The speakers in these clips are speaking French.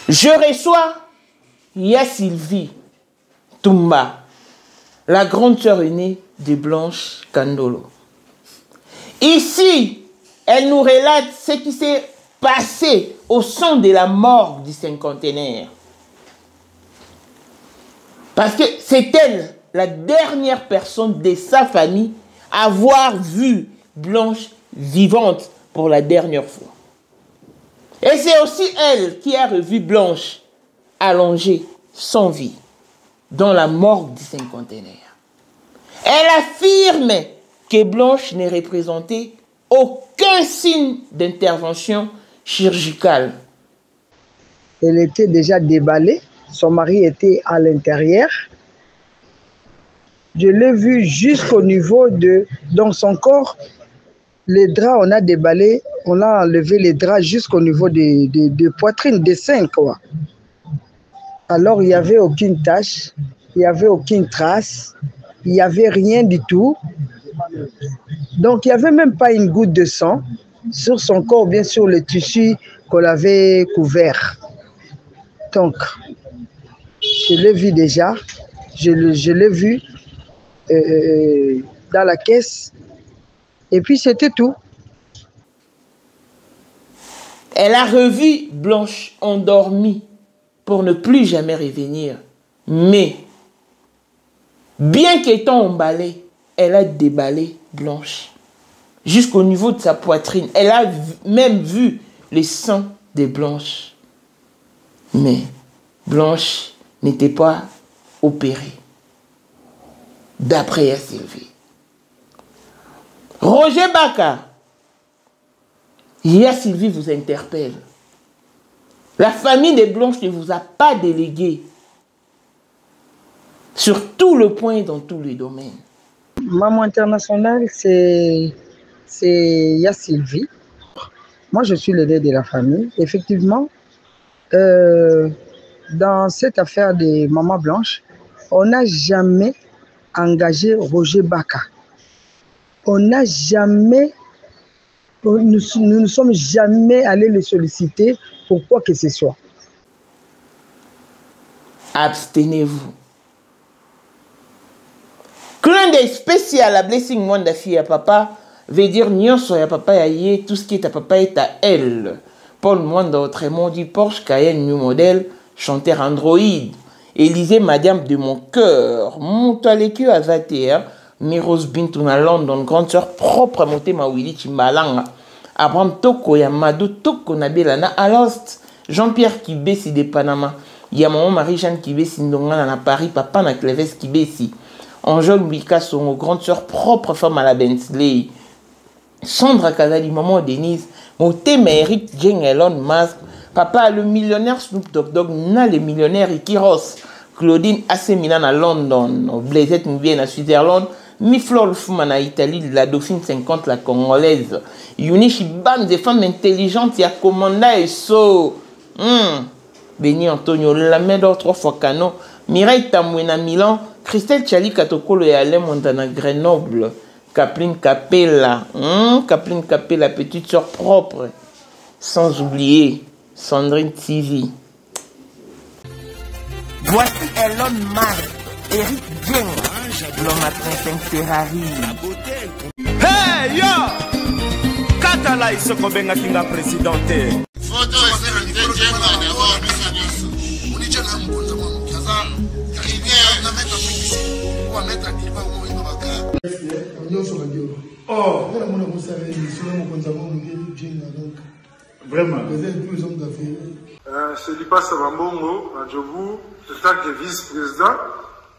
Je reçois Ya Sylvie Toumba, la grande sœur aînée de Blanche Kandolo. Ici, elle nous relate ce qui s'est passé au sein de la morgue du cinquantenaire. Parce que c'est elle, la dernière personne de sa famille, à avoir vu Blanche vivante pour la dernière fois. Et c'est aussi elle qui a revu Blanche allongée, sans vie, dans la morgue du cinquantenaire. Elle affirme que Blanche ne représentait aucun signe d'intervention chirurgicale. Elle était déjà déballée, son mari était à l'intérieur. Je l'ai vue jusqu'au niveau de... Dans son corps, les draps, on a déballé, on a enlevé les draps jusqu'au niveau de poitrine, des seins, quoi. Alors, il n'y avait aucune tache, il n'y avait aucune trace, il n'y avait rien du tout. Donc, il n'y avait même pas une goutte de sang sur son corps, bien sûr, le tissu qu'on avait couvert. Donc, je l'ai vu déjà, je l'ai vu dans la caisse, et puis c'était tout. Elle a revu Blanche endormie pour ne plus jamais revenir. Mais, bien qu'étant emballée, elle a déballé Blanche jusqu'au niveau de sa poitrine. Elle a même vu les seins de Blanche. Mais Blanche n'était pas opérée, d'après Ya Sylvie. Roger Baka, Ya Sylvie vous interpelle. La famille de Blanche ne vous a pas délégué sur tout le point et dans tous les domaines. Maman internationale, c'est Ya Sylvie. Moi, je suis l'aîné de la famille. Effectivement, dans cette affaire de Maman Blanche, on n'a jamais engagé Roger Baka. On n'a jamais... Nous ne sommes jamais allés le solliciter pour quoi que ce soit. Abstenez-vous. Clin d'œil spécial à Blessing Mwanda fille à papa veut dire nyonso ya papa ya ye, tout ce qui est à papa est à elle. Paul Mwanda autrement dit Porsche Cayenne New Model, chanteur Android. Élisée Madame de mon cœur, Moutaleku à 21. Miros Bintou na London, grande sœur propre à monter ma Willy Chimbalanga. Abraham Toko, ya Madou Toko na Belana Alost. Jean-Pierre Kibesi de Panama. Ya maman Marie-Jeanne Kibesi Ndongana na Paris, papa na Cleves Kibesi. Angèle Picasso, grande sœur propre femme à la Bentley. Sandra Kazali, maman Denise. Moté Eric Jeng Elon Musk. Papa le millionnaire Snoop Dogg, na le millionnaire Ikiros. Claudine Assemina à London. Blaisette Mouvier à Switzerland. Miflor Fuma en Italie, la Dauphine 50, la Congolaise. Yunichi bande de femmes intelligentes, il y a Commanda et So. Béni Antonio, la main d'or 3 fois canon. Mireille Tamouena Milan. Christelle Chali Katokolo et Alain Montana Grenoble. Kapline Capella. Kapline Capella, petite soeur propre. Sans oublier Sandrine Tizi. Voici Elon Musk, Eric Jeng, l'homme à 35 Ferrari. Hey yo! Katala isoko benga kinga presidente. Photo Eric Jeng d'abord biso. Unicha na mbonza mwa mkaza. Idea na mettre fixé. Ou mettre diva ou ino baka. Nyonso badio. Oh, na mona ko sare ni so mo konza mo Eric Jeng donc. Vraiment. Vous êtes plus homme d'affaires. C'est Lipa Savambongo, à Djobou, en tant que vice-président.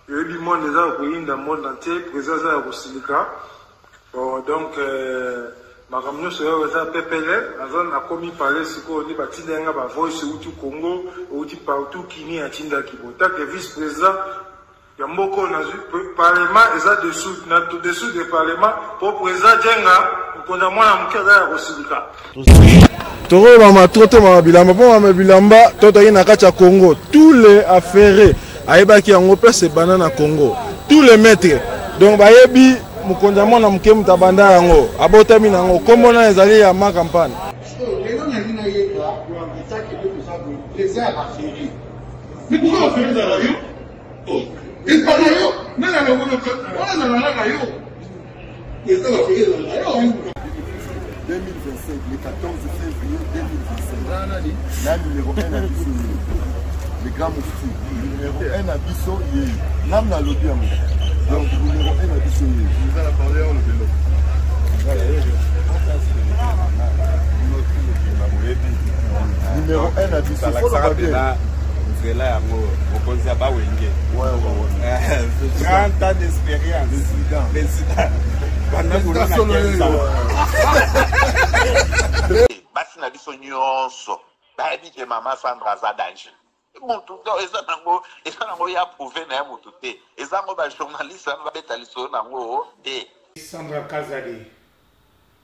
Il y a eu du monde déjà au pays, dans le monde entier, président de la Rosilika. Donc, ma ramené sur le PPL, la zone a commis parler, c'est qu'on dit, bah, Tindenga, bah, voice, ou tout Congo, ou tout partout, qui n'y a Tinda Kibo. En tant que vice-président, il y a beaucoup de parlement, et ça dessous, dessous du parlement, pour président Djenga, qu'on a moins à m'kéda la Rosilika. Toro mama trote mama bilamba po mama bilamba toto yina kacha Congo tous les affaires ayeba ki yango pese banana Congo tous les maîtres donc bayebi mukonza mona muke mutabanda yango abotami nango kombo na ezali ya ma campagne Les airs affairés. Mais pourquoi on fait ça là? Et pas là, mais là, on a là, les airs affairés là. 2025, le 14 février 2025. La numéro 1 à Bissau, le grand moufti. Numéro 1 à Bissau, l'âme n'a l'audio. Donc, numéro 1 à Bissau. Vous allez parler en le vélo. Numéro 1 à Bissau. C'est là, on ne sait pas où il est. Ouais. 30 ans d'expérience. Président. Basi na biso nyonso bayebi ke mama Sandra aza danger mutu eza nango ya prouve na ya mutu te eza ngo bajournaliste wana babeta lisolo nango te. Sandra Kazadi,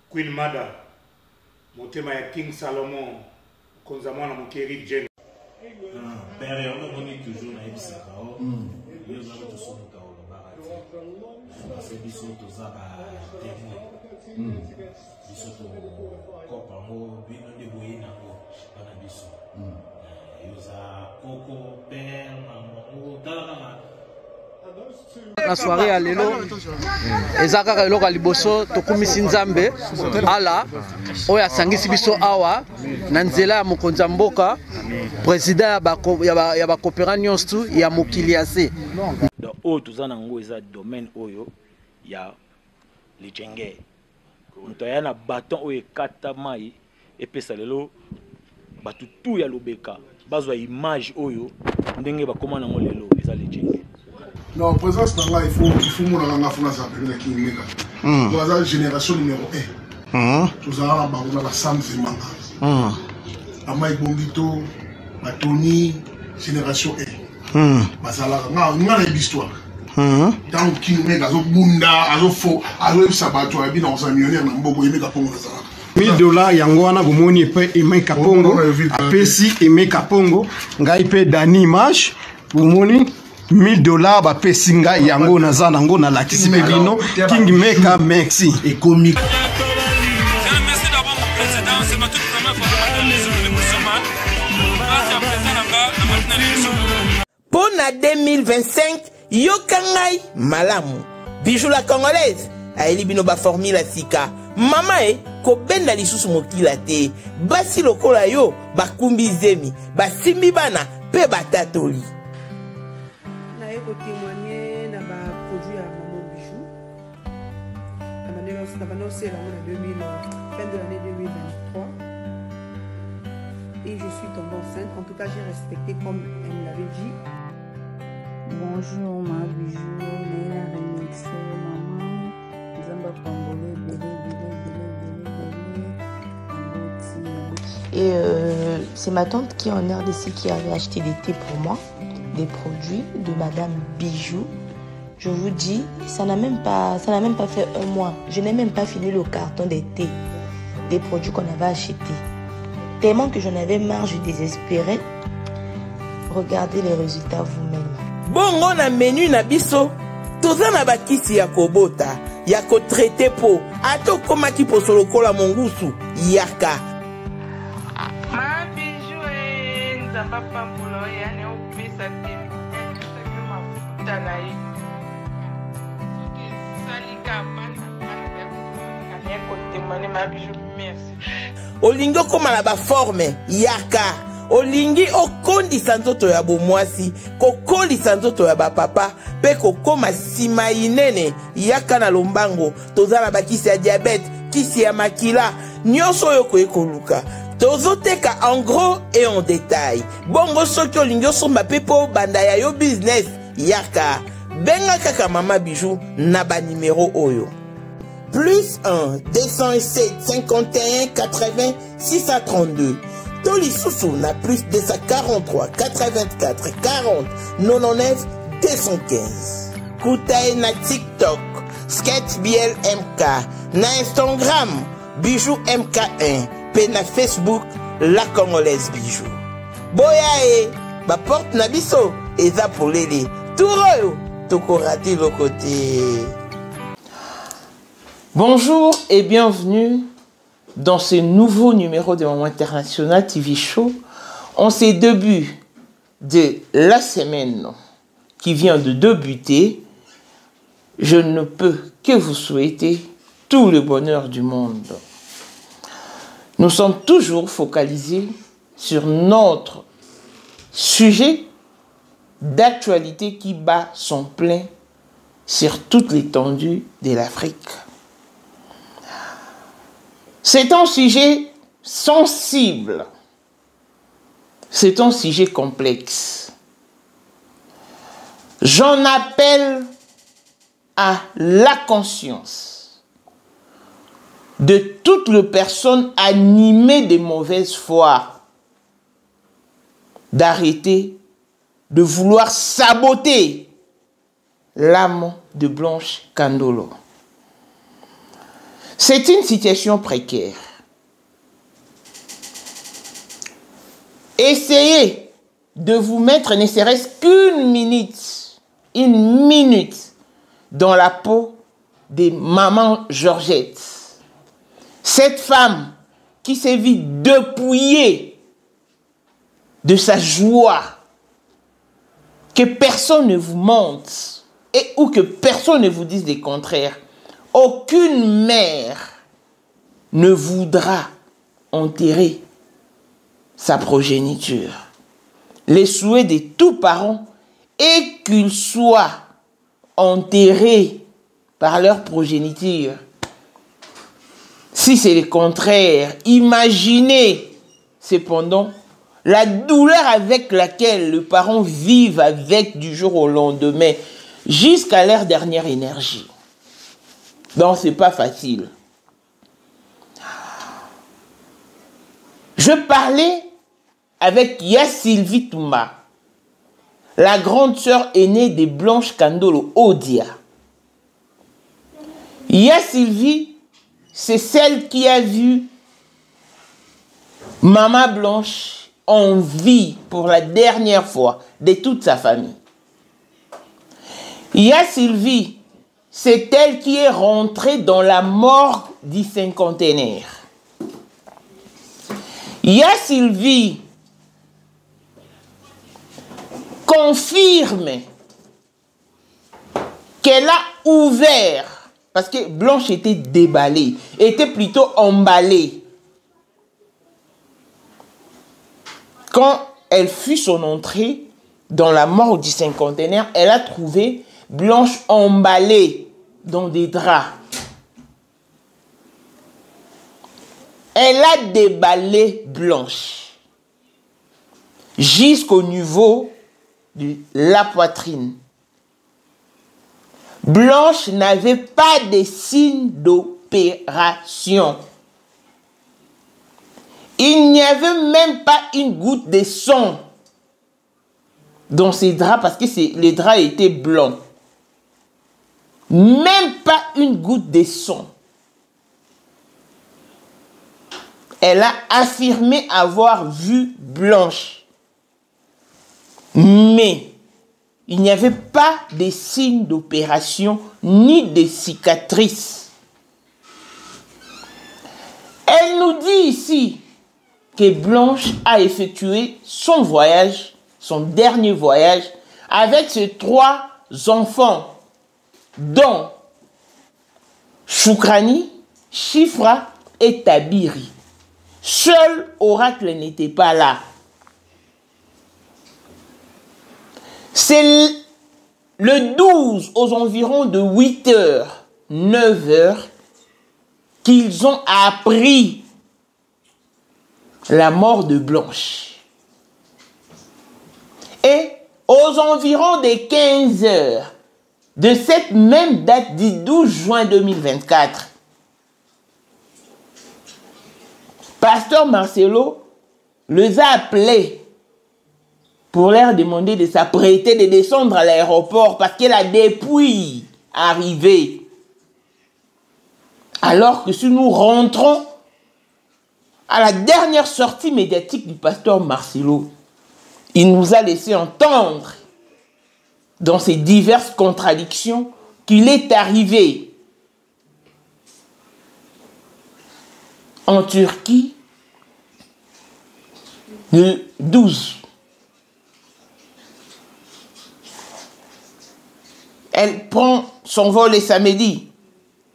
Queen Mada, motema ya King Salomon, konza mwana mokeri Jen. Père, on est toujours na ebisaka o. Yo za to somuka o barati. Parce que biso to za ba témoin. Biso to kopa mo bino de boyina o bana biso. Yo za koko père maman o tala kama na soirée ya lelo eza kaka eloko ya liboso tokumisi nzambe ala oyo asangisi biso awa na nzela ya mokonzi ya mboka président ya bakopera nyonso tu ya mokili ya se oyo toza nango eza domaine oyo ya lijenge moto aya na baton oyo ekata mai epesa lelo bato tu ya lobeka bazwa image oyo ndenge bakoma nango lelo eza lijenge. Non, présence dans là, il faut mon enfant ça peut qui meka. Dans la génération numéro 1. Tous à la Sam Zemanga. Amai Bombito, Tony, génération 1. Basala nga l'histoire. Tant qui meka zo bunda, azo fo, azo sabato abi dans un millionnaire na mboko yemeka pongo ça. $1000 yango wana bomoni pe Emeka Pongo apesi Emeka Pongo ngai pe Dani Image bomoni $1000 ba pesinga yango naza nango na lakisi bino King Meka merci et comique. Merci d'avoir mon président, c'est ma toute première fois dans les zones de Moussaman. Grâce à président là-bas, Pour la 2025, Yokangai Malamu. Bijou la congolaise. Aeli bino ba formule la sika. Mama ko benda lisusu mokila te. Basi lokola yo bakumbi zemi. Basimbi bana pe batatoli. Pour témoigner dans le produit à Maman Bijou. La fin de l'année 2023. Et je suis tombée enceinte. En tout cas, j'ai respecté comme elle me l'avait dit. Bonjour, ma Bijou. Néla Remix, maman. Zamba Pambole, Et c'est ma tante qui est en RDC qui avait acheté des thés pour moi. Des produits de Madame Bijou. Je vous dis, ça n'a même pas fait un mois. Je n'ai même pas fini le carton des thés, des produits qu'on avait achetés. Tellement que j'en avais marre, je désespérais. Regardez les résultats vous-même. Bon, on a menu na biso. Toza na bakisi ya kobota, ya ko traité po. Ato koma ki posolo kola mongusu, yaka. Ma Bijou nzamba pambulo yani opesa te mafuta na ye salika pana ya kotemane ma Bijou merci. Olingo koma na ba forme yaka. Olingi okondisa nzoto ya bomwasi, kokolisa nzoto ya bapapa, pe kokoma sima inene yaka na lombango. Tozala bakisi ya diabète, kisi ya makila, nyonso yo koekoluka. Tozoteka en gros et en détail. Bongo soki olingi osomba pepo banda ya yo business yaka. Benga kaka Mama Bijou na ba numéro oyo. +1 207 51 80 632. Toli Soussou na +243 84 40 99 215. Koutae na TikTok, Sketch BLMK, na Instagram, Bijou MK1, pe na Facebook, La Congolaise Bijou. Boya ba porte na biso, eza polele. Touroyo, toko raté le côté. Bonjour et bienvenue dans ce nouveau numéro de Maman International TV Show En ces débuts de la semaine qui vient de débuter, je ne peux que vous souhaiter tout le bonheur du monde. Nous sommes toujours focalisés sur notre sujet d'actualité qui bat son plein sur toute l'étendue de l'Afrique. C'est un sujet sensible. C'est un sujet complexe. J'en appelle à la conscience de toutes les personnes animées de mauvaise foi d'arrêter de vouloir saboter l'âme de Blanche Kandolo. C'est une situation précaire. Essayez de vous mettre ne serait-ce qu'une minute dans la peau de maman Georgette. Cette femme qui s'est vue dépouillée de sa joie, que personne ne vous mente et ou que personne ne vous dise le contraire. Aucune mère ne voudra enterrer sa progéniture. Les souhaits de tous parents est qu'ils soient enterrés par leur progéniture. Si c'est le contraire, imaginez cependant la douleur avec laquelle les parents vivent avec du jour au lendemain jusqu'à leur dernière énergie. Donc c'est pas facile. Je parlais avec Sylvie Touma, la grande sœur aînée de Blanche Kandolo Odia. Sylvie, c'est celle qui a vu Maman Blanche en vie pour la dernière fois de toute sa famille. Sylvie, c'est elle qui est rentrée dans la morgue du cinquantenaire. Sylvie confirme qu'elle a ouvert, parce que Blanche était déballée, était plutôt emballée. Quand elle fut son entrée dans la morgue du cinquantenaire, elle a trouvé Blanche emballée dans des draps. Elle a déballé Blanche jusqu'au niveau de la poitrine. Blanche n'avait pas de signes d'opération. Il n'y avait même pas une goutte de sang dans ces draps parce que les draps étaient blancs. Même pas une goutte de sang. Elle a affirmé avoir vu Blanche. Mais il n'y avait pas de signes d'opération ni de cicatrices. Elle nous dit ici que Blanche a effectué son voyage, son dernier voyage, avec ses 3 enfants, dont Choukrani, Chifra et Tabiri. Seul Oracle n'était pas là. C'est le 12 aux environs de 8h, 9h qu'ils ont appris la mort de Blanche. Et aux environs des 15h de cette même date du 12 juin 2024, Pasteur Marcelo les a appelés pour leur demander de s'apprêter, de descendre à l'aéroport parce que la dépouille arrivée. Alors que si nous rentrons à la dernière sortie médiatique du pasteur Marcelo, il nous a laissé entendre dans ces diverses contradictions qu'il est arrivé en Turquie le 12. Elle prend son vol les samedis.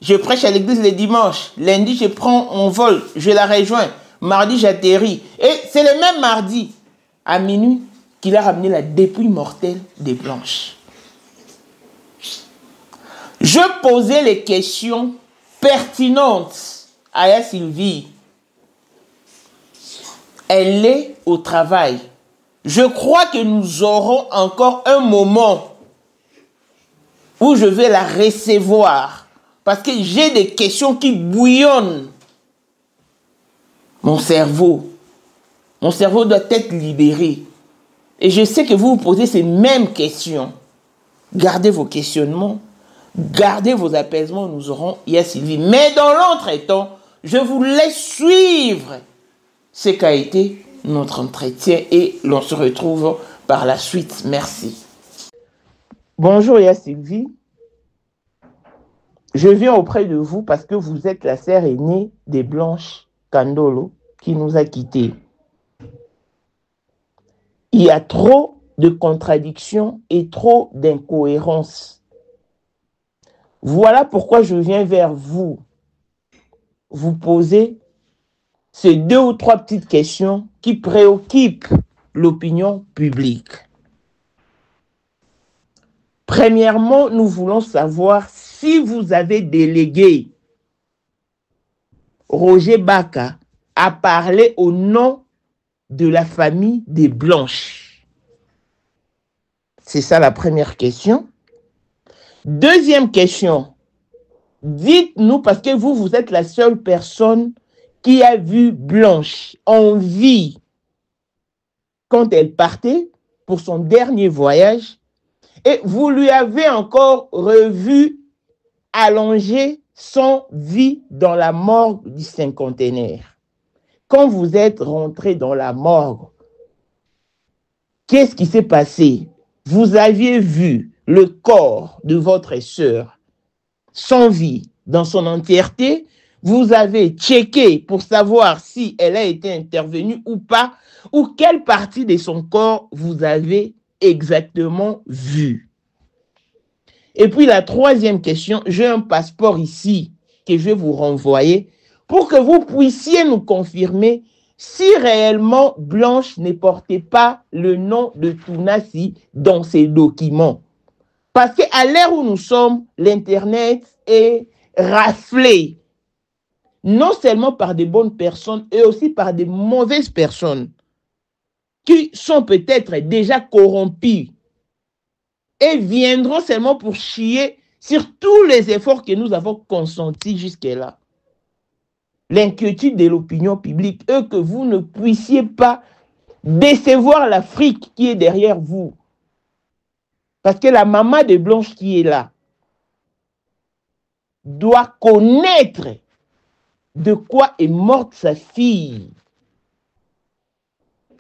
Je prêche à l'église les dimanches. Lundi, je prends mon vol. Je la rejoins. Mardi, j'atterris. Et c'est le même mardi, à minuit, qu'il a ramené la dépouille mortelle des Blanches. Je posais les questions pertinentes à Yaya Sylvie. Elle est au travail. Je crois que nous aurons encore un moment où je vais la recevoir. Parce que j'ai des questions qui bouillonnent. Mon cerveau doit être libéré. Et je sais que vous vous posez ces mêmes questions. Gardez vos questionnements. Gardez vos apaisements. Nous aurons Yaya Sylvie. Mais dans l'entretemps, je vous laisse suivre ce qu'a été notre entretien. Et l'on se retrouve par la suite. Merci. Bonjour Yaya Sylvie. Je viens auprès de vous parce que vous êtes la sœur aînée des Blanches Kandolo qui nous a quittés. Il y a trop de contradictions et trop d'incohérences. Voilà pourquoi je viens vers vous poser ces 2 ou 3 petites questions qui préoccupent l'opinion publique. Premièrement, nous voulons savoir si vous avez délégué Roger Baka à parler au nom de la famille des Blanches. C'est ça la première question. Deuxième question. Dites-nous, parce que vous êtes la seule personne qui a vu Blanche en vie quand elle partait pour son dernier voyage. Et vous lui avez encore revu allongé sans vie dans la morgue du cinquantenaire. Quand vous êtes rentré dans la morgue, qu'est-ce qui s'est passé? Vous aviez vu le corps de votre sœur sans vie dans son entièreté. Vous avez checké pour savoir si elle a été intervenue ou pas, ou quelle partie de son corps vous avez exactement vu. Et puis la troisième question, j'ai un passeport ici que je vais vous renvoyer pour que vous puissiez nous confirmer si réellement Blanche ne portait pas le nom de Tounassi dans ses documents. Parce qu'à l'ère où nous sommes, l'Internet est raflé, non seulement par des bonnes personnes, et aussi par des mauvaises personnes qui sont peut-être déjà corrompues et viendront seulement pour chier sur tous les efforts que nous avons consentis jusque-là. L'inquiétude de l'opinion publique est que vous ne puissiez pas décevoir l'Afrique qui est derrière vous. Parce que la maman de Blanche qui est là doit connaître de quoi est morte sa fille.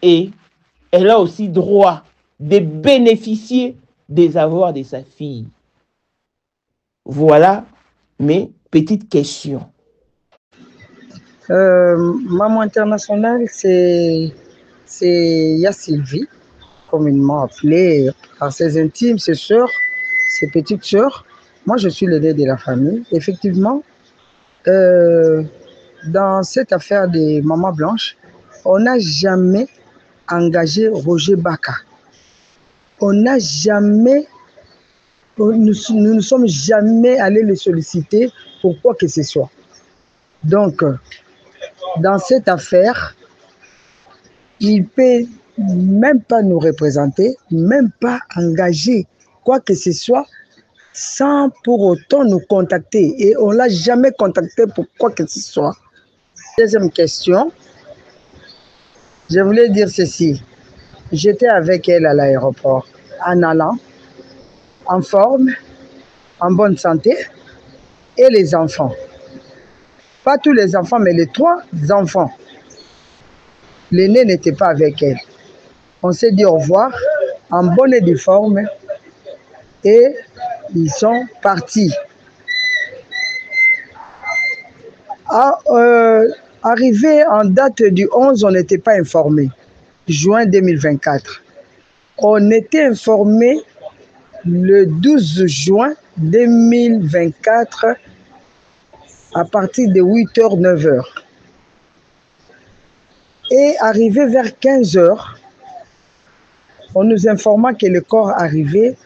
Et elle a aussi droit de bénéficier des avoirs de sa fille. Voilà mes petites questions. Maman internationale, c'est Yaya Sylvie, communément appelée par ses intimes, ses sœurs, ses petites sœurs. Moi, je suis l'aîné de la famille. Effectivement, dans cette affaire des mamans blanches, on n'a jamais engagé Roger Baka. On n'a jamais, nous ne sommes jamais allés le solliciter pour quoi que ce soit. Donc, dans cette affaire, il ne peut même pas nous représenter, même pas engager quoi que ce soit, sans pour autant nous contacter. Et on ne l'a jamais contacté pour quoi que ce soit. Deuxième question, je voulais dire ceci. J'étais avec elle à l'aéroport, en allant, en forme, en bonne santé, et les enfants. Pas tous les enfants, mais les 3 enfants. L'aîné n'était pas avec elle. On s'est dit au revoir, en bonne et due forme, et ils sont partis. Arrivé en date du 11, on n'était pas informé. juin 2024. On était informé le 12 juin 2024 à partir de 8h, 9h. Et arrivé vers 15h, on nous informa que le corps arrivait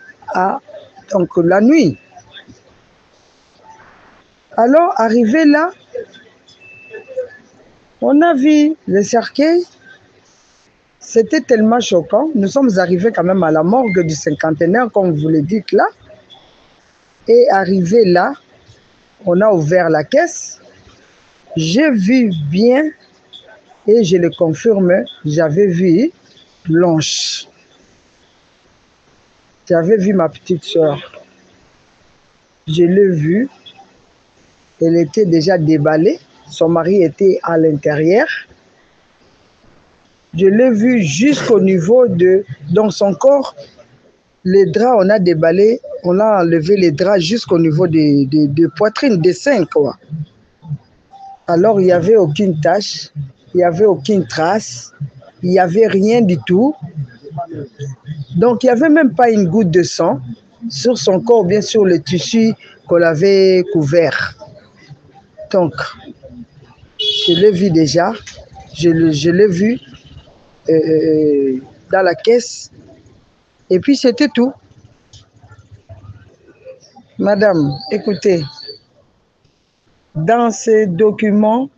donc la nuit. Alors, arrivé là, on a vu le cercueil. C'était tellement choquant. Nous sommes arrivés quand même à la morgue du cinquantenaire, comme vous le dites là. Et arrivé là, on a ouvert la caisse. J'ai vu bien, et je le confirme, j'avais vu Blanche. J'avais vu ma petite soeur. Je l'ai vue. Elle était déjà déballée. Son mari était à l'intérieur. Je l'ai vue jusqu'au niveau de... Dans son corps, les draps, on a déballé, on a enlevé les draps jusqu'au niveau des poitrines, des seins, quoi. Alors, il n'y avait aucune tache, il n'y avait aucune trace, il n'y avait rien du tout. Donc, il n'y avait même pas une goutte de sang sur son corps, bien sûr, le tissu qu'on avait couvert. Donc, je l'ai vu déjà, je l'ai vu dans la caisse, et puis c'était tout. Madame, écoutez, dans ces documents,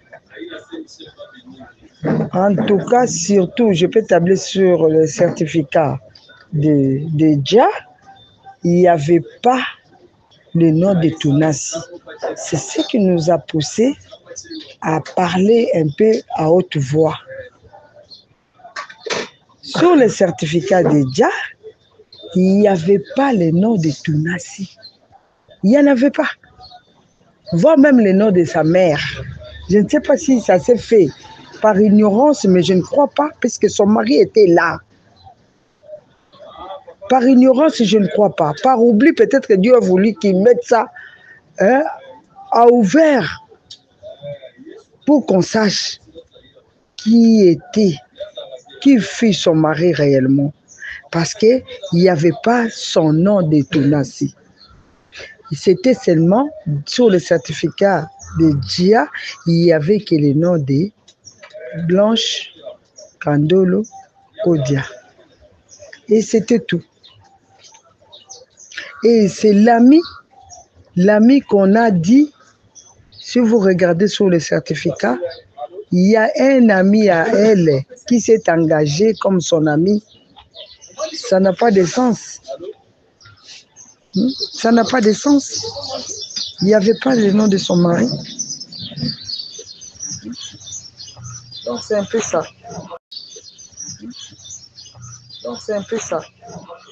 en tout cas, surtout, je peux tabler sur le certificat de Dja, il n'y avait pas le nom de Tounassi. C'est ce qui nous a poussé à parler un peu à haute voix. Sur le certificat de Dja, il n'y avait pas le nom de Tounassi. Il n'y en avait pas. Voire même le nom de sa mère. Je ne sais pas si ça s'est fait par ignorance, mais je ne crois pas, puisque son mari était là. Par ignorance, je ne crois pas. Par oubli, peut-être que Dieu a voulu qu'il mette ça à ouvert pour qu'on sache qui fut son mari réellement. Parce qu'il n'y avait pas son nom de Tounassi. C'était seulement sur le certificat de Dja, il n'y avait que le nom de Blanche Kandolo Odia. Et c'était tout. Et c'est l'ami qu'on a dit, si vous regardez sur le certificat, il y a un ami à elle qui s'est engagé comme son ami. Ça n'a pas de sens. Ça n'a pas de sens. Il n'y avait pas le nom de son mari. Donc c'est un peu ça.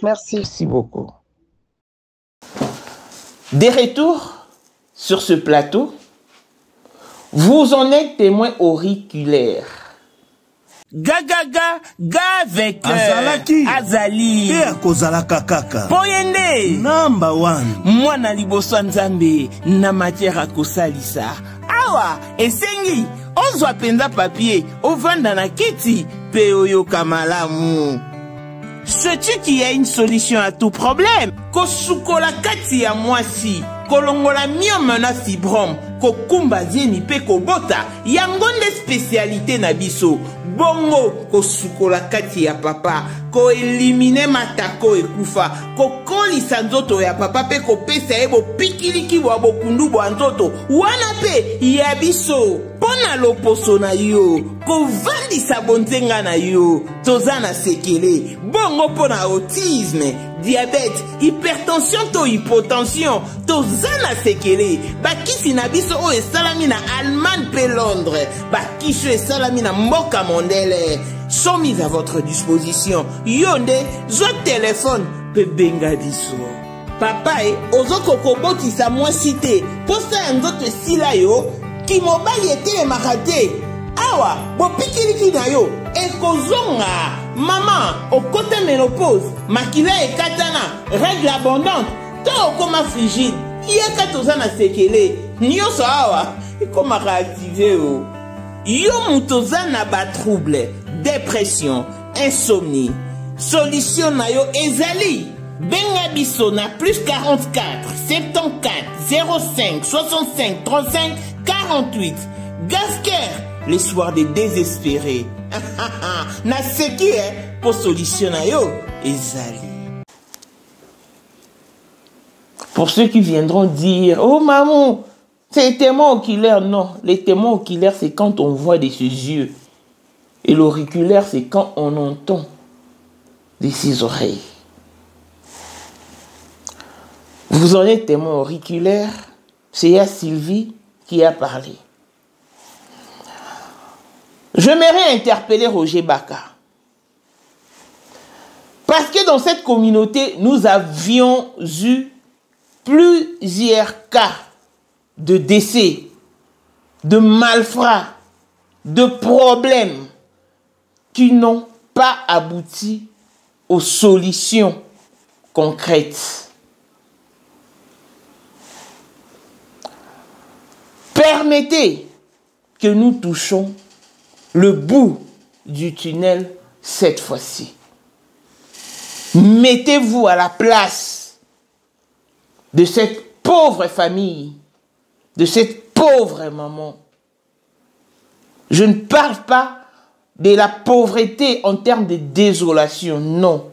Merci. Merci beaucoup. Des retours sur ce plateau, vous en êtes témoin auriculaire. Gagaga, avec Azalaki. Azali. Et akozalaka kaka. Poyende. Number one. Mwana liboso nzambe na matière akosalisa. Awa, esengi, ozwa penza papier, ovanda na kiti, pe oyoka malamu. Sais-tu qu'il y a une solution à tout problème? Kosukola kati ya mwasi, kolongola myome na fibrome, kokumba zieni pe kobota, yangonde spécialité na biso. Bongo kosukola kati ya papa, ko elimine matako ekufa, ko kolisa nzoto ya papa pe kopesa ebo pikiliki wa bokundu bwa nzoto, wana pe ya biso. Pona loposo na yo, ko vandisa bonzenga na yo, tozana sekele, bongo pona autisme, diabète, hypertension to hypotension, tozana sekele, bakisi na biso o esalami na Allemagne pe Londres, bakisi esalami na mboka mondele, sont mis à votre disposition. Yonde, zo téléphone, pe benga biso. Papa ozoko koboti sa moi cité, posa nzoto sila yo, ki mobali ete makate. Awa, bo pikiliki na yo, ekozonga. Maman, au côté ménopause, makila e katana, règle abondante, to okoma frigide, yeka tozana sekele, nyoso awa, ikoma réactiver o. Yo mutozana ba trouble, dépression, insomnie. Solution na yo ezali. Benga biso na plus 44 74 05 65 35 48. Gasker, les soirs des désespérés. Na seki pour solution na yo ezali. Pour ceux qui viendront dire, oh maman, c'est témoin oculaire. Non, les témoins oculaires, c'est quand on voit de ses yeux. Et l'auriculaire, c'est quand on entend de ses oreilles. Vous en êtes témoin auriculaire, c'est à Sylvie qui a parlé. J'aimerais interpeller Roger Baka. Parce que dans cette communauté, nous avions eu plusieurs cas de décès, de malfrats, de problèmes qui n'ont pas abouti aux solutions concrètes. Permettez que nous touchions le bout du tunnel cette fois-ci. Mettez-vous à la place de cette pauvre famille, de cette pauvre maman. Je ne parle pas de la pauvreté en termes de désolation, non.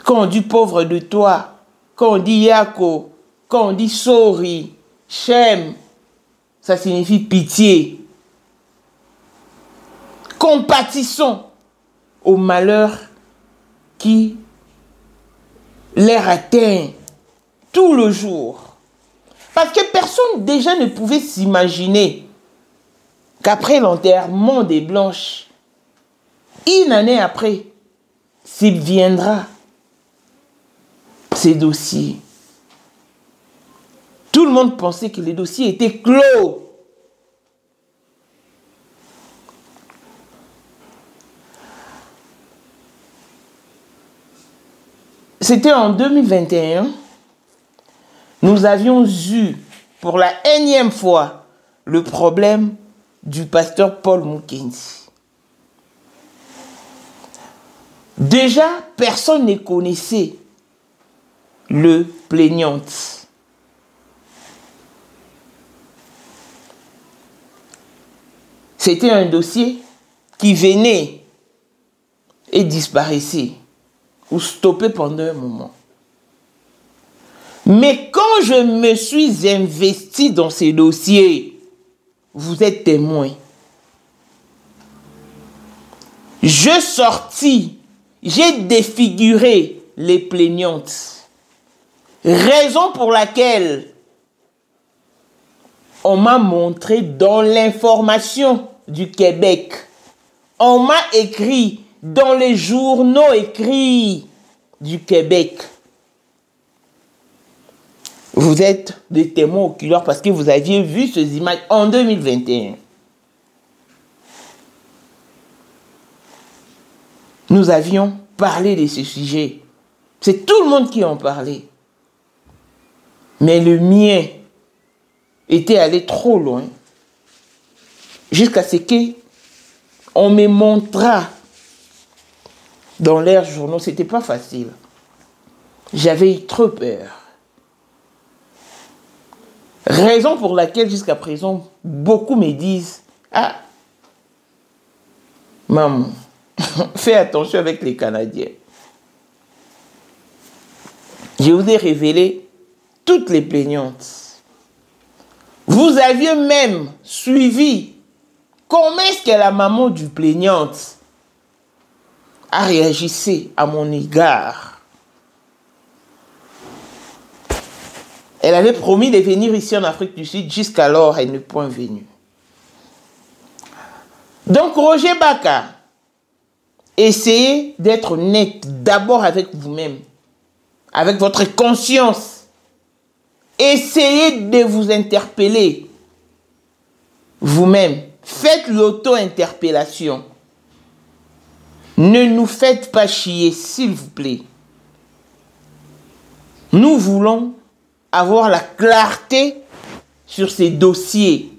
Quand on dit pauvre de toi, quand on dit yako, quand on dit sorry, shem, ça signifie pitié. Compatissons au malheur qui les atteint tout le jour. Parce que personne déjà ne pouvait s'imaginer qu'après l'enterrement des Blanches, une année après, s'il viendra ces dossiers. Tout le monde pensait que les dossiers étaient clos. C'était en 2021. Nous avions eu pour la énième fois le problème du pasteur Paul Mukendi. Déjà, personne ne connaissait le plaignant. C'était un dossier qui venait et disparaissait ou stoppait pendant un moment. Mais quand je me suis investi dans ces dossiers, vous êtes témoins. Je sortis, j'ai défiguré les plaignantes. Raison pour laquelle on m'a montré dans l'information du Québec. On m'a écrit dans les journaux écrits du Québec. Vous êtes des témoins oculaires parce que vous aviez vu ces images en 2021. Nous avions parlé de ce sujet. C'est tout le monde qui en parlait. Mais le mien était allé trop loin. Jusqu'à ce qu'on me montra dans leurs journaux. C'était pas facile. J'avais eu trop peur. Raison pour laquelle jusqu'à présent, beaucoup me disent « Ah, maman, fais attention avec les Canadiens. » Je vous ai révélé toutes les plaignantes. Vous aviez même suivi comment est-ce que la maman du plaignante a réagi à mon égard. Elle avait promis de venir ici en Afrique du Sud, jusqu'alors elle n'est point venue. Donc Roger Baka, essayez d'être net d'abord avec vous-même, avec votre conscience. Essayez de vous interpeller vous-même. Faites l'auto-interpellation. Ne nous faites pas chier, s'il vous plaît. Nous voulons avoir la clarté sur ces dossiers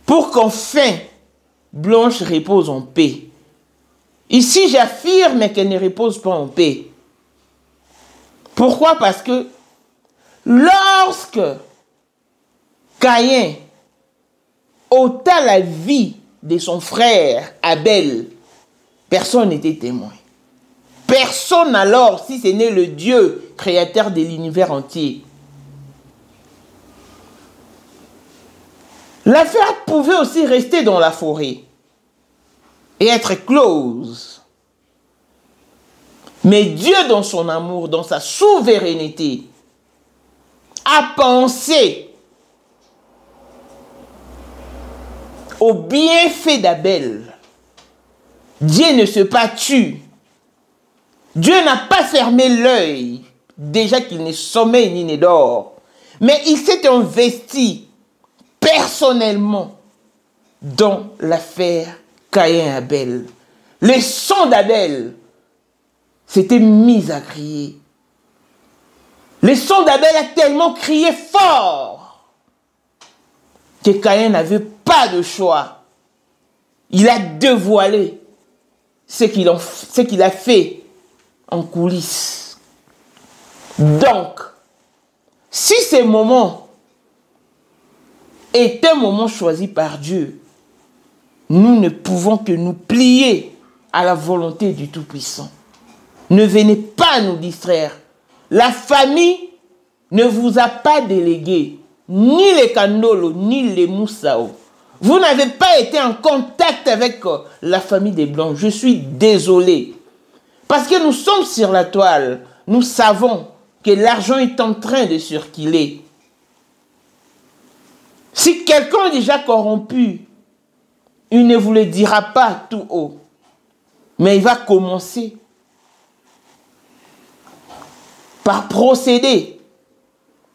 pour qu'enfin Blanche repose en paix. Ici, j'affirme qu'elle ne repose pas en paix. Pourquoi? Parce que lorsque Caïn ôta la vie de son frère Abel, personne n'était témoin. Personne alors, si ce n'est le Dieu créateur de l'univers entier. L'affaire pouvait aussi rester dans la forêt et être close. Mais Dieu, dans son amour, dans sa souveraineté, a pensé au bienfait d'Abel. Dieu ne se pas tue. Dieu n'a pas fermé l'œil, déjà qu'il ne sommeille ni ne dort. Mais il s'est investi personnellement dans l'affaire Caïn-Abel. Le sang d'Abel s'était mis à crier. Le sang d'Abel a tellement crié fort que Caïn n'avait pas de choix. Il a dévoilé ce qu'il a fait en coulisses. Donc, si ce moment est un moment choisi par Dieu, nous ne pouvons que nous plier à la volonté du Tout-Puissant. Ne venez pas nous distraire. La famille ne vous a pas délégué ni les Kandolo, ni les Moussao. Vous n'avez pas été en contact avec la famille des Blancs. Je suis désolé. Parce que nous sommes sur la toile. Nous savons que l'argent est en train de circuler. Si quelqu'un est déjà corrompu, il ne vous le dira pas tout haut. Mais il va commencer par procéder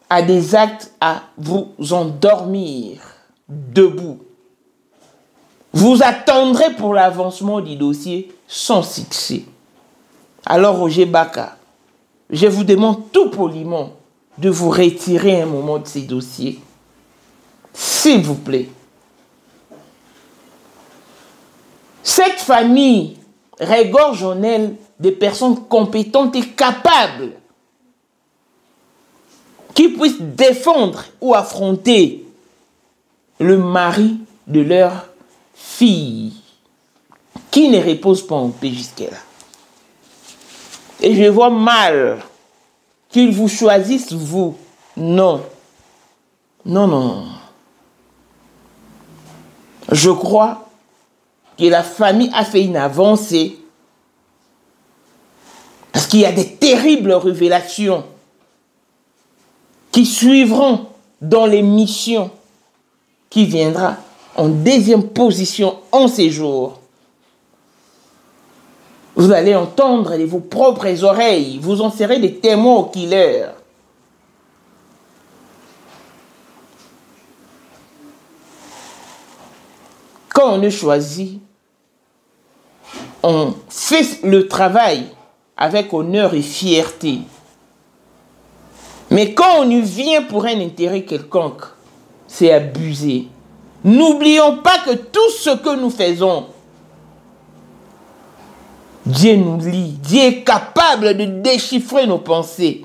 à des actes à vous endormir debout. Vous attendrez pour l'avancement du dossier sans succès. Alors Roger Baka, je vous demande tout poliment de vous retirer un moment de ces dossiers. S'il vous plaît. Cette famille regorge en elle des personnes compétentes et capables qui puissent défendre ou affronter le mari de leur fille qui ne repose pas en paix jusque-là. Et je vois mal qu'ils vous choisissent, vous. Non. Non, non. Je crois que la famille a fait une avancée parce qu'il y a des terribles révélations qui suivront dans les missions qui viendra en deuxième position en ces jours. Vous allez entendre de vos propres oreilles, vous en serez des témoins oculaires. Quand on est choisi, on fait le travail avec honneur et fierté. Mais quand on y vient pour un intérêt quelconque, c'est abusé. N'oublions pas que tout ce que nous faisons, Dieu nous lit. Dieu est capable de déchiffrer nos pensées.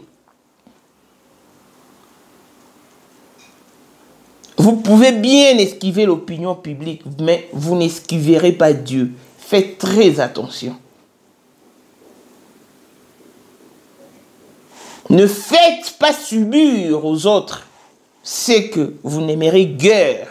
Vous pouvez bien esquiver l'opinion publique, mais vous n'esquiverez pas Dieu. Faites très attention. Ne faites pas subir aux autres ce que vous n'aimerez guère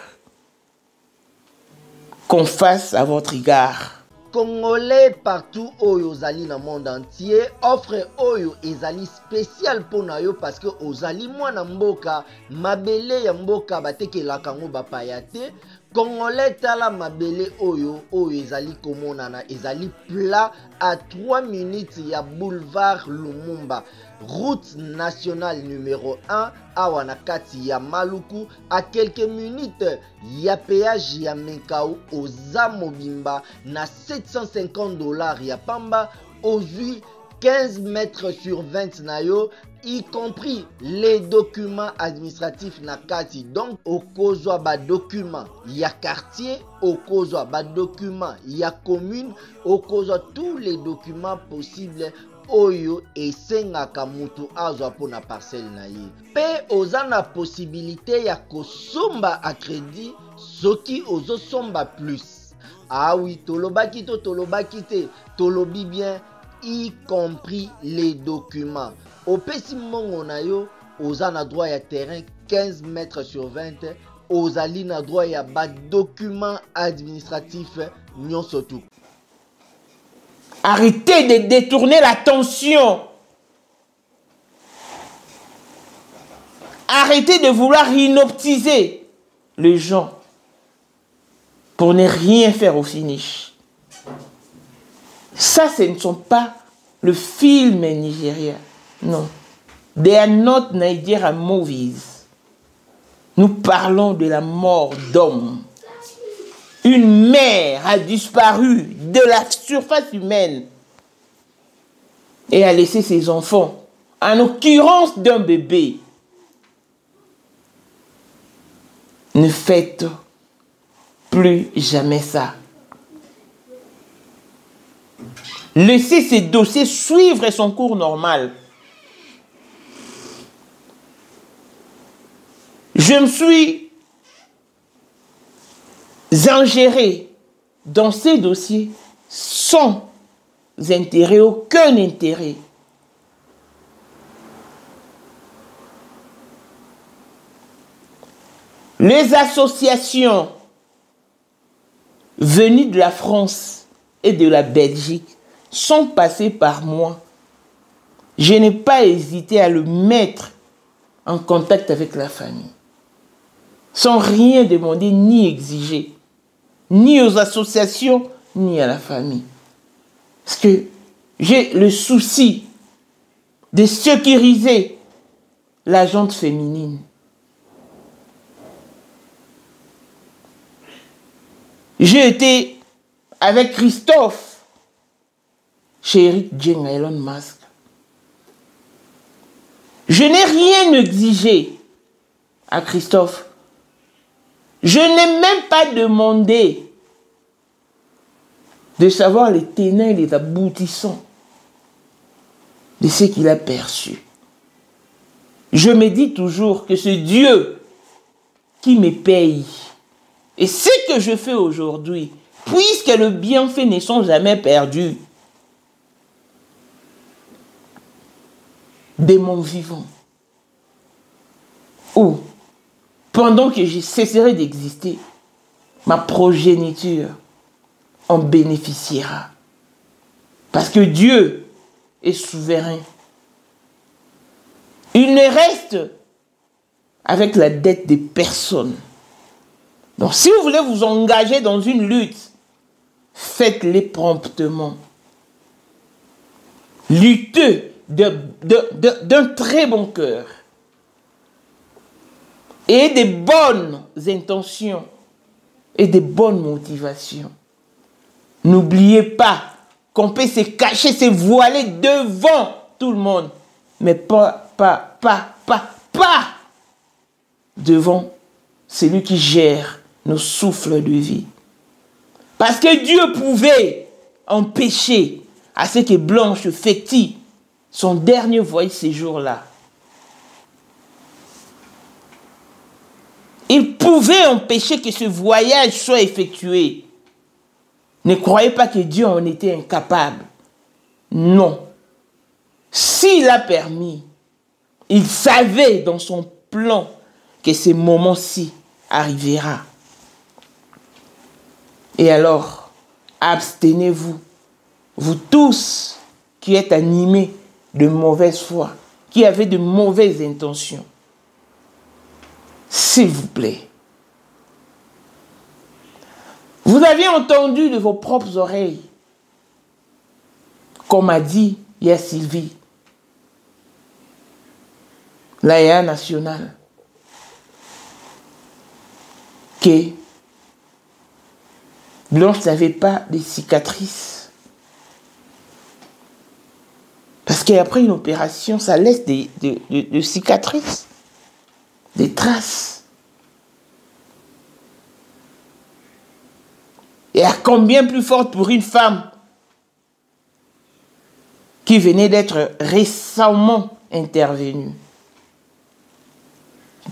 qu'on fasse à votre égard. Congolais partout oyo ozali na monde entier, offre oyo ezali spécial pona yo parce que ozali mwana mboka, mabele ya mboka batekelaka ngo bapaya te. Congolais tala mabele oyo ezali komonana, ezali plat à 3 minutes ya boulevard Lumumba, route nationale numéro 1 awa na kati ya Maluku, à quelques minutes ya péage ya Menkau oza mobimba na $750 ya pamba, ozui 15 mètres sur 20 nayo, y compris les documents administratifs na kati. Donc au kozwa ba document ya quartier, au kozwa ba document ya commune, au kozwa tous les documents possibles oyo esengaka mutu azwa po na parcelle na ye. Pe oza na possibilité ya kosomba a crédit soki ozo somba plus. Ah oui, tolobaki to tolobaki te, tolobi bien, y compris les documents. Au pesi mongo na yo, oza na droit ya terrain 15 mètres sur 20, ozali na droit ya ba document administratif nyonso tout. Arrêtez de détourner l'attention. Arrêtez de vouloir inoptiser les gens pour ne rien faire au finish. Ça, ce ne sont pas le film nigérien. Non. They are not Nigerian movies. Nous parlons de la mort d'hommes. Une mère a disparu de la surface humaine et a laissé ses enfants, en l'occurrence d'un bébé. Ne faites plus jamais ça. Laissez ces dossiers suivre son cours normal. Je me suis ingéré dans ces dossiers sans intérêt, aucun intérêt. Les associations venues de la France et de la Belgique sont passées par moi. Je n'ai pas hésité à le mettre en contact avec la famille, sans rien demander ni exiger, ni aux associations, ni à la famille. Parce que j'ai le souci de sécuriser la gente féminine. J'ai été avec Christophe chez Eric Djenga et Elon Musk. Je n'ai rien exigé à Christophe. Je n'ai même pas demandé de savoir les tenants et les aboutissants de ce qu'il a perçu. Je me dis toujours que c'est Dieu qui me paye. Et ce que je fais aujourd'hui, puisque le bienfait ne sont jamais perdus, de mon vivant, ou pendant que je cesserai d'exister, ma progéniture en bénéficiera. Parce que Dieu est souverain. Il ne reste avec la dette de personne. Donc si vous voulez vous engager dans une lutte, faites-les promptement. Luttez d'un très bon cœur et des bonnes intentions et des bonnes motivations. N'oubliez pas qu'on peut se cacher, se voiler devant tout le monde, mais pas devant celui qui gère nos souffles de vie. Parce que Dieu pouvait empêcher à ce que Blanche fêtille son dernier voyage ces jours-là. Il pouvait empêcher que ce voyage soit effectué. Ne croyez pas que Dieu en était incapable. Non. S'il a permis, il savait dans son plan que ce moment-ci arrivera. Et alors, abstenez-vous, vous tous qui êtes animés de mauvaise foi, qui avez de mauvaises intentions. S'il vous plaît. Vous avez entendu de vos propres oreilles, comme a dit hier Sylvie, l'AEA nationale, que Blanche n'avait pas de cicatrices. qu'après une opération, ça laisse des cicatrices, des traces. Et à combien plus forte pour une femme qui venait d'être récemment intervenue.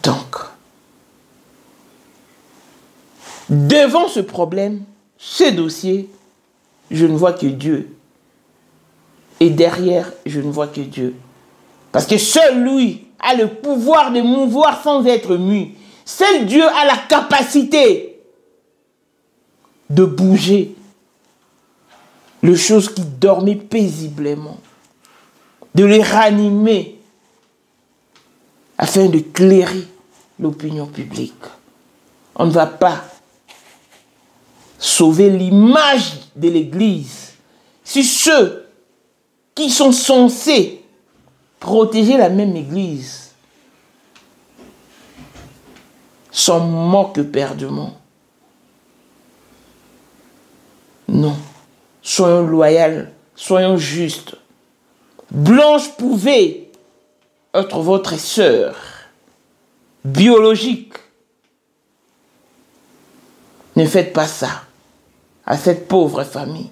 Donc, devant ce problème, ce dossier, je ne vois que Dieu. Et derrière, je ne vois que Dieu. Parce que seul lui a le pouvoir de mouvoir sans être mu. Seul Dieu a la capacité de bouger les choses qui dormaient paisiblement, de les ranimer afin de clairer l'opinion publique. On ne va pas sauver l'image de l'Église si ceux qui sont censés protéger la même Église sont morts éperdument. Non. Soyons loyaux, soyons justes. Blanche pouvait être votre sœur biologique. Ne faites pas ça à cette pauvre famille.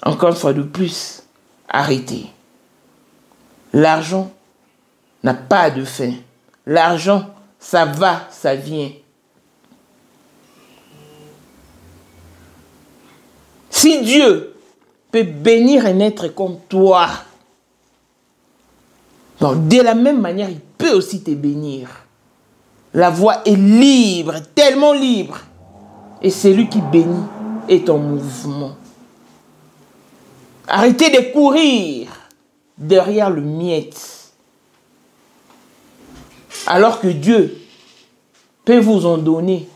Encore une fois de plus, arrêtez. L'argent n'a pas de fin. L'argent, ça va, ça vient. Si Dieu peut bénir un être comme toi, donc de la même manière, il peut aussi te bénir. La voie est libre, tellement libre. Et celui qui bénit est en mouvement. Arrêtez de courir derrière le miette. Alors que Dieu peut vous en donner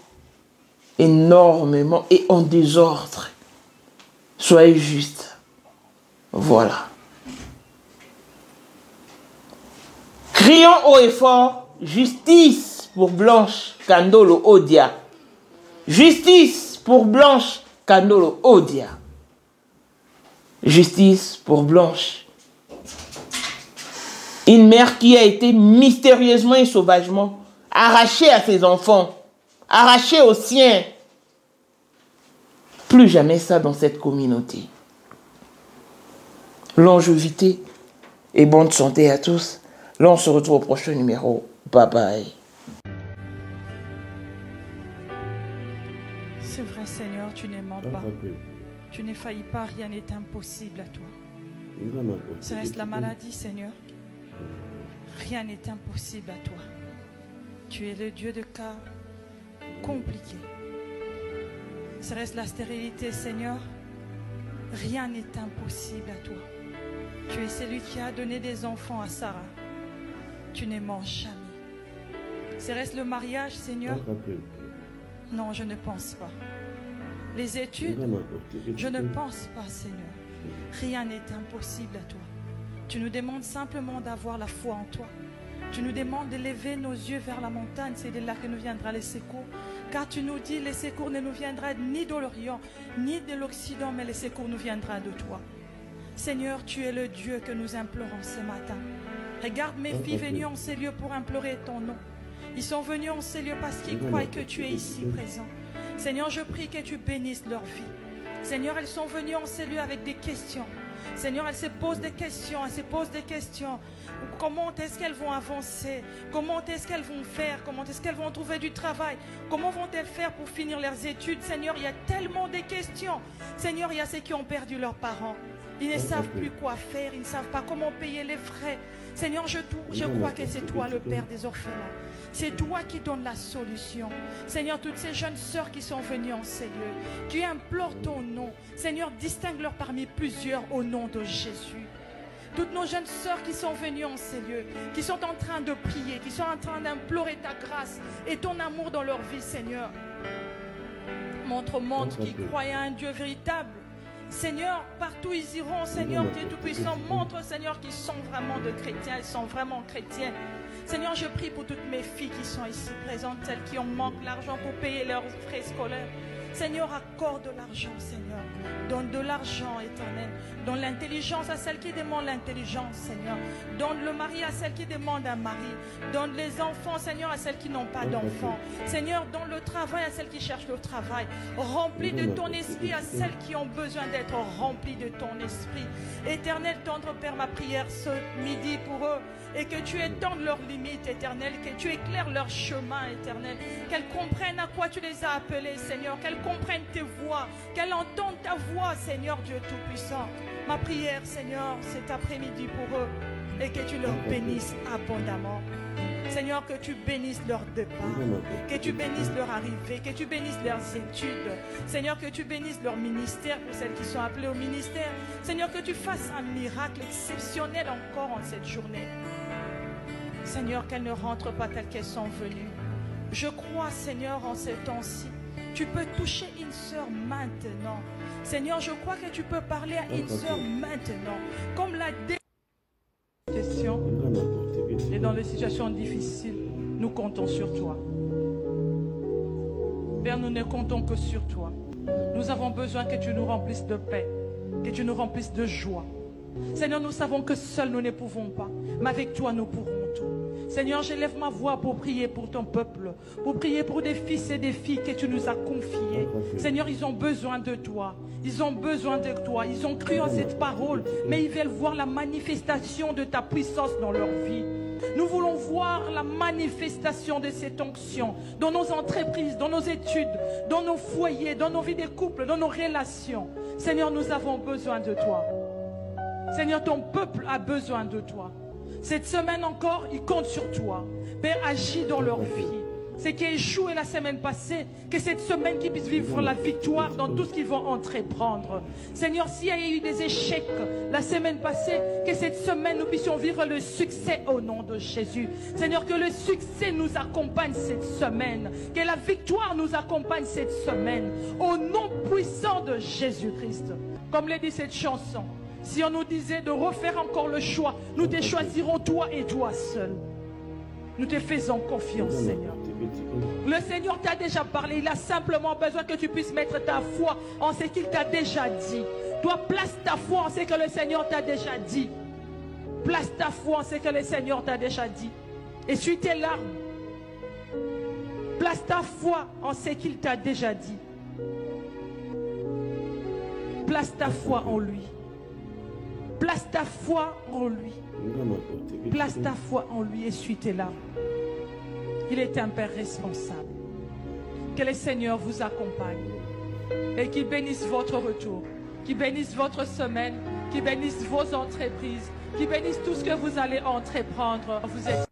énormément et en désordre. Soyez juste. Voilà. Crions haut et fort, justice pour Blanche Kandolo Odia. Justice pour Blanche Kandolo Odia. Justice pour Blanche. Une mère qui a été mystérieusement et sauvagement arrachée à ses enfants, arrachée aux siens. Plus jamais ça dans cette communauté. Longévité et bonne santé à tous. Là, on se retrouve au prochain numéro. Bye bye. C'est vrai, Seigneur, tu ne mens pas. Tu ne faillis pas, rien n'est impossible à toi. Serait-ce la maladie, Seigneur? Rien n'est impossible à toi. Tu es le Dieu de cas compliqués. Serait-ce la stérilité, Seigneur? Rien n'est impossible à toi. Tu es celui qui a donné des enfants à Sarah. Tu ne mens jamais. Serait-ce le mariage, Seigneur? Non, je ne pense pas. Les études, je ne pense pas, Seigneur. Rien n'est impossible à toi. Tu nous demandes simplement d'avoir la foi en toi. Tu nous demandes de lever nos yeux vers la montagne, c'est de là que nous viendra les secours. Car tu nous dis, les secours ne nous viendront ni de l'Orient, ni de l'Occident, mais les secours nous viendront de toi. Seigneur, tu es le Dieu que nous implorons ce matin. Regarde mes filles venues en ces lieux pour implorer ton nom. Ils sont venus en ces lieux parce qu'ils croient que tu es ici présent. Seigneur, je prie que tu bénisses leur vie. Seigneur, elles sont venues en ces lieux avec des questions. Seigneur, elles se posent des questions, Comment est-ce qu'elles vont avancer? Comment est-ce qu'elles vont faire? Comment est-ce qu'elles vont trouver du travail? Comment vont-elles faire pour finir leurs études? Seigneur, il y a tellement de questions. Seigneur, il y a ceux qui ont perdu leurs parents. Ils ne savent plus quoi faire, ils ne savent pas comment payer les frais. Seigneur, je crois que c'est toi le Père des orphelins. C'est toi qui donnes la solution. Seigneur, toutes ces jeunes sœurs qui sont venues en ces lieux, tu implores ton nom. Seigneur, distingue-leur parmi plusieurs au nom de Jésus. Toutes nos jeunes sœurs qui sont venues en ces lieux, qui sont en train de prier, qui sont en train d'implorer ta grâce et ton amour dans leur vie, Seigneur. Montre au monde qui croit à un Dieu véritable. Seigneur, partout ils iront, Seigneur, tu es tout-puissant. Montre, Seigneur, qu'ils sont vraiment de chrétiens, elles sont vraiment chrétiennes. Seigneur, je prie pour toutes mes filles qui sont ici présentes, celles qui ont manqué l'argent pour payer leurs frais scolaires. Seigneur, accorde de l'argent, Seigneur. Donne de l'argent, Éternel. Donne l'intelligence à celle qui demande l'intelligence, Seigneur. Donne le mari à celle qui demande un mari. Donne les enfants, Seigneur, à celles qui n'ont pas d'enfants. Seigneur, donne le travail à celles qui cherchent le travail. Remplis de ton esprit à celles qui ont besoin d'être remplies de ton esprit. Éternel, tendre Père, ma prière ce midi pour eux. Et que tu étendes leurs limites, Éternel. Que tu éclaires leur chemin, Éternel. Qu'elles comprennent à quoi tu les as appelés, Seigneur. Qu'elles comprennent tes voix. Qu'elles entendent ta voix, Seigneur Dieu Tout-Puissant. Ma prière, Seigneur, cet après-midi pour eux. Et que tu leur bénisses abondamment. Seigneur, que tu bénisses leur départ, que tu bénisses leur arrivée, que tu bénisses leurs études. Seigneur, que tu bénisses leur ministère pour celles qui sont appelées au ministère. Seigneur, que tu fasses un miracle exceptionnel encore en cette journée. Seigneur, qu'elles ne rentrent pas telles qu'elles sont venues. Je crois, Seigneur, en ces temps-ci, tu peux toucher une sœur maintenant. Seigneur, je crois que tu peux parler à une sœur maintenant. Comme la question. Et dans les situations difficiles, nous comptons sur toi. Père, nous ne comptons que sur toi. Nous avons besoin que tu nous remplisses de paix, que tu nous remplisses de joie. Seigneur, nous savons que seuls nous ne pouvons pas, mais avec toi nous pourrons tout. Seigneur, j'élève ma voix pour prier pour ton peuple, pour prier pour des fils et des filles que tu nous as confiés. Seigneur, ils ont besoin de toi. Ils ont besoin de toi. Ils ont cru en cette parole, mais ils veulent voir la manifestation de ta puissance dans leur vie. Nous voulons voir la manifestation de cette onction dans nos entreprises, dans nos études, dans nos foyers, dans nos vies de couple, dans nos relations. Seigneur, nous avons besoin de toi. Seigneur, ton peuple a besoin de toi. Cette semaine encore, ils comptent sur toi. Père, agis dans leur vie. C'est qui a échoué la semaine passée, que cette semaine qu'ils puissent vivre la victoire dans tout ce qu'ils vont entreprendre. Seigneur, s'il y a eu des échecs la semaine passée, que cette semaine nous puissions vivre le succès au nom de Jésus. Seigneur, que le succès nous accompagne cette semaine, que la victoire nous accompagne cette semaine, au nom puissant de Jésus-Christ. Comme le dit cette chanson, si on nous disait de refaire encore le choix, nous te choisirons toi et toi seul. Nous te faisons confiance, Seigneur. Le Seigneur t'a déjà parlé. Il a simplement besoin que tu puisses mettre ta foi en ce qu'il t'a déjà dit. Toi, place ta foi en ce que le Seigneur t'a déjà dit. Place ta foi en ce que le Seigneur t'a déjà dit. Essuie tes larmes. Place ta foi en ce qu'il t'a déjà dit. Place ta foi en lui. Place ta foi en lui. Place ta foi en lui. Essuie tes larmes. Il est un Père responsable. Que le Seigneur vous accompagne et qu'il bénisse votre retour, qu'il bénisse votre semaine, qu'il bénisse vos entreprises, qu'il bénisse tout ce que vous allez entreprendre. Vous êtes